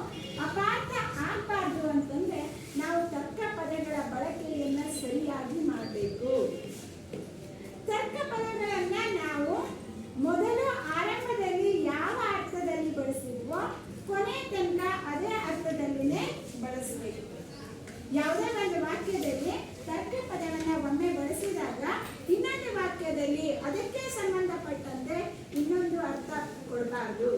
ಅಪಾರ್ಥ ಆಗಬಾರ್ದು ಅಂತಂದ್ರೆ ನಾವು ತರ್ಕ ಪದಗಳ ಬಳಕೆಯನ್ನು ಸರಿಯಾಗಿ ಮಾಡಬೇಕು. ತರ್ಕ ಪದಗಳನ್ನ ನಾವು ಮೊದಲು ಆರಂಭದಲ್ಲಿ ಯಾವ ಅರ್ಥದಲ್ಲಿ ಬಳಸಿದ್ವೋ ಕೊನೆ ತನಕ ಅದೇ ಅರ್ಥದಲ್ಲಿನೇ ಬಳಸಬೇಕು. ಯಾವುದೇ ಒಂದು ವಾಕ್ಯದಲ್ಲಿ ತರ್ಕ ಪದವನ್ನ ಒಮ್ಮೆ ಬಳಸಿದಾಗ ಇನ್ನೊಂದು ವಾಕ್ಯದಲ್ಲಿ ಅದಕ್ಕೆ ಸಂಬಂಧಪಟ್ಟಂತೆ ಇನ್ನೊಂದು ಅರ್ಥ ಕೊಡಬಾರ್ದು.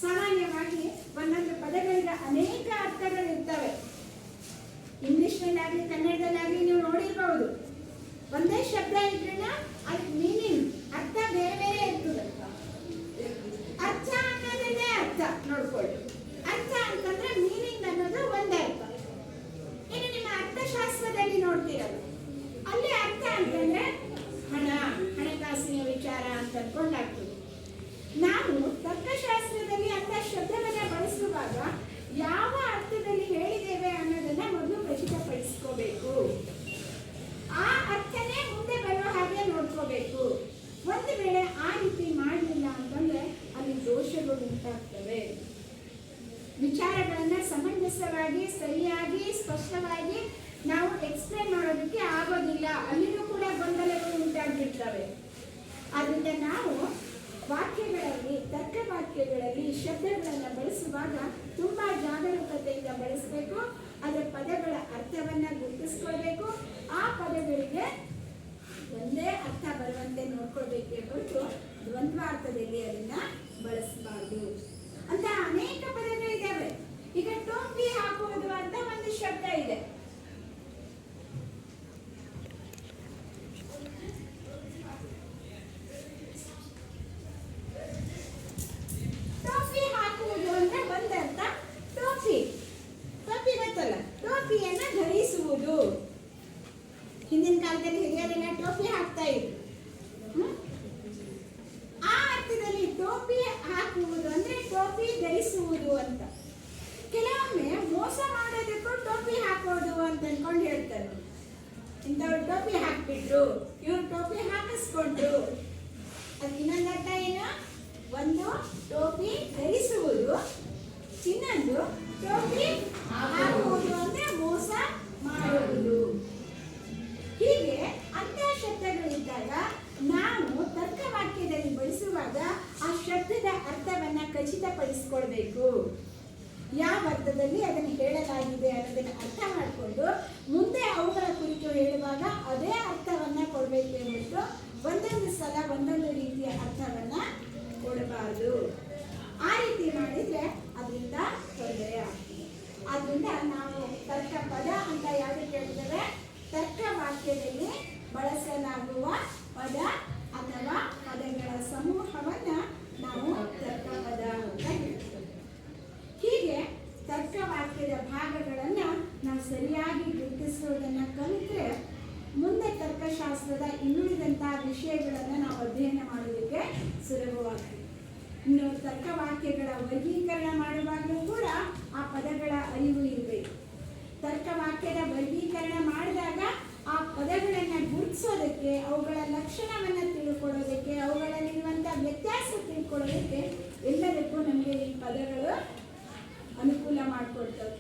ಸಾಮಾನ್ಯವಾಗಿ ಒಂದೊಂದು ಪದಗಳಿಗೆ ಅನೇಕ ಅರ್ಥಗಳಿರ್ತವೆ. ಇಂಗ್ಲಿಷ್ನಲ್ಲಾಗಲಿ ಕನ್ನಡದಲ್ಲಾಗಲಿ ನೀವು ನೋಡಿರ್ಬಹುದು, ಒಂದೇ ಶಬ್ದ ಇದ್ರೂ ಅದಕ್ಕೆ ಮೀನಿಂಗ್ ಅರ್ಥ ಬೇರೆ ಬೇರೆ ಇರ್ತದೆ. ಅರ್ಥ ಅನ್ನೋದನ್ನೇ ಅರ್ಥ ನೋಡ್ಕೊಳ್ಳಿ. ಅರ್ಥ ಅಂತಂದ್ರೆ ಮೀನಿಂಗ್ ಅನ್ನೋದು ಒಂದೇ ಅರ್ಥ. ಇನ್ನು ನಿಮ್ಮ ಅರ್ಥಶಾಸ್ತ್ರದಲ್ಲಿ ನೋಡ್ತೀರಲ್ಲ, ಅಲ್ಲಿ ಅರ್ಥ ಅಂತಂದ್ರೆ ಹಣ, ಹಣಕಾಸಿನ ವಿಚಾರ ಅಂತ ಅನ್ಕೊಂಡಾಗ್ತದೆ. ನಾವು ತರ್ಕಶಾಸ್ತ್ರದಲ್ಲಿ ಅಂತ ಶಬ್ದವನ್ನ ಬಳಸುವಾಗ ಯಾವ ಅರ್ಥದಲ್ಲಿ ಹೇಳಿದ್ದೇವೆ ಅನ್ನೋದನ್ನ ಮೊದಲು ಖಚಿತಪಡಿಸ್ಕೋಬೇಕು. ಆ ಅರ್ಥನೇ ಮುಂದೆ ಬರುವ ಹಾಗೆ ನೋಡ್ಕೋಬೇಕು. ಒಂದು ವೇಳೆ ಆ ರೀತಿ ಮಾಡಲಿಲ್ಲ ಅಂತಂದ್ರೆ ಅಲ್ಲಿ ದೋಷಗಳು ಉಂಟಾಗ್ತವೆ. ವಿಚಾರಗಳನ್ನ ಸಮಂಜಸವಾಗಿ, ಸರಿಯಾಗಿ, ಸ್ಪಷ್ಟವಾಗಿ ನಾವು ಎಕ್ಸ್ಪ್ಲೇನ್ ಮಾಡೋದಕ್ಕೆ ಆಗೋದಿಲ್ಲ. ಅಲ್ಲಿನೂ ಕೂಡ ಗೊಂದಲಗಳು ಉಂಟಾಗ್ಬಿಡ್ತವೆ. ಆದ್ರಿಂದ ನಾವು ವಾಕ್ಯಗಳಲ್ಲಿ, ತರ್ಕ ವಾಕ್ಯಗಳಲ್ಲಿ ಶಬ್ದಗಳನ್ನು ಬಳಸುವಾಗ ತುಂಬಾ ಜಾಗರೂಕತೆಯಿಂದ ಬಳಸಬೇಕು. ಅದರ ಪದಗಳ ಅರ್ಥವನ್ನ ಗುರುತಿಸ್ಕೊಳ್ಬೇಕು. ಆ ಪದಗಳಿಗೆ ಒಂದೇ ಅರ್ಥ ಬರುವಂತೆ ನೋಡ್ಕೊಳ್ಬೇಕೇ ಹೊರತು ದ್ವಂದ್ವಾರ್ಥದಲ್ಲಿ ಅದನ್ನ ಬಳಸಬಾರ್ದು. ಅಂತ ಅನೇಕ ಪದಗಳಿದ್ದಾವೆ. ಈಗ ಟೋಪಿ ಹಾಕುವುದು ಅಂತ ಒಂದು ಶಬ್ದ ಇದೆ. ಟೋಪಿ ಹಾಕುವುದು ಅಂದ್ರೆ ಒಂದರ್ಥ. ಟೋಪಿ ಟೋಪಿ ಗೊತ್ತಲ್ಲ, ಟೋಪಿಯನ್ನ ಧರಿಸುವುದು. ಹಿಂದಿನ ಕಾಲದಲ್ಲಿ ಹಿರಿಯರೆಲ್ಲ ಟೋಪಿ ಹಾಕ್ತಾ ಇದ್ರು. ಆ ಅರ್ಥದಲ್ಲಿ ಟೋಪಿ ಹಾಕುವುದು ಅಂದ್ರೆ ಟೋಪಿ ಧರಿಸುವುದು ಅಂತ. ಕೆಲವೊಮ್ಮೆ ಮೋಸ ಮಾಡೋದಕ್ಕೂ ಟೋಪಿ ಹಾಕೋದು ಅಂತ ಅನ್ಕೊಂಡು ಹೇಳ್ತಾರೆ. ಇಂಥವ್ರು ಟೋಪಿ ಹಾಕ್ಬಿಟ್ರು, ಇವ್ರು ಟೋಪಿ ಹಾಕಿಸ್ಕೊಂಡ್ರು. ಅದು ಇನ್ನೊಂದು ಅರ್ಥ ಏನು? ಒಂದು ಟೋಪಿ ಧರಿಸುವುದು, ಇನ್ನೊಂದು ಟೋಪಿ ಹಾಕುವುದು ಅಂದ್ರೆ ಮೋಸ ಮಾಡುವುದು. ಹೀಗೆ ಅಂತ ಶಬ್ದಗಳಿದ್ದಾಗ ನಾವು ತರ್ಕವಾಕ್ಯದಲ್ಲಿ ಬಳಸುವಾಗ ಆ ಶಬ್ದದ ಅರ್ಥವನ್ನ ಖಚಿತಪಡಿಸಿಕೊಳ್ಬೇಕು. ಯಾವ ಅರ್ಥದಲ್ಲಿ ಅದನ್ನು ಹೇಳಲಾಗಿದೆ ಅನ್ನೋದನ್ನ ಅರ್ಥ ಮಾಡಿಕೊಂಡು ಮುಂದೆ ಅವುಗಳ ಕುರಿತು ಹೇಳುವಾಗ ಅದೇ ಅರ್ಥವನ್ನ ಕೊಡಬೇಕೇ ಹೊರತು ಒಂದೊಂದು ಸಲ ಒಂದೊಂದು ರೀತಿಯ ಅರ್ಥವನ್ನ ಕೊಡಬಾರದು. ಆ ರೀತಿ ಮಾಡಿದ್ರೆ ಅದರಿಂದ ತೊಂದರೆ ಆಗ್ತದೆ. ಆದ್ರಿಂದ ನಾವು ತರ್ಕ ಪದ ಅಂತ ಯಾವುದಕ್ಕೆ ಹೇಳ್ತೇವೆ? ತರ್ಕ ವಾಕ್ಯದಲ್ಲಿ ಬಳಸಲಾಗುವ ಪದ ಅಥವಾ ಪದಗಳ ಸಮೂಹವನ್ನ ನಾವು ತರ್ಕ ಪದ ಅಂತ ಹೇಳ್ತೇವೆ. ಹೀಗೆ ತರ್ಕ ವಾಕ್ಯದ ಭಾಗಗಳನ್ನ ನಾವು ಸರಿಯಾಗಿ ಗುರುತಿಸುವುದನ್ನ ಕಲಿತ್ರೆ ಮುಂದೆ ತರ್ಕಶಾಸ್ತ್ರದ ಇನ್ನುಳಿದಂತಹ ವಿಷಯಗಳನ್ನ ನಾವು ಅಧ್ಯಯನ ಮಾಡೋದಕ್ಕೆ ಸುಲಭವಾಗ್ತದೆ. ಇನ್ನು ತರ್ಕವಾಕ್ಯಗಳ ವರ್ಗೀಕರಣ ಮಾಡುವಾಗಲೂ ಕೂಡ ಆ ಪದಗಳ ಅರಿವು ಇರಬೇಕು. ತರ್ಕವಾಕ್ಯದ ವರ್ಗೀಕರಣ ಮಾಡಿದಾಗ ಆ ಪದಗಳನ್ನು ಗುರುತಿಸೋದಕ್ಕೆ, ಅವುಗಳ ಲಕ್ಷಣವನ್ನು ತಿಳ್ಕೊಳ್ಳೋದಕ್ಕೆ, ಅವುಗಳಲ್ಲಿರುವಂಥ ವ್ಯತ್ಯಾಸ ತಿಳ್ಕೊಳ್ಳೋದಕ್ಕೆ ಎಲ್ಲದಕ್ಕೂ ನಮಗೆ ಈ ಪದಗಳು ಅನುಕೂಲ ಮಾಡಿಕೊಡ್ತವೆ.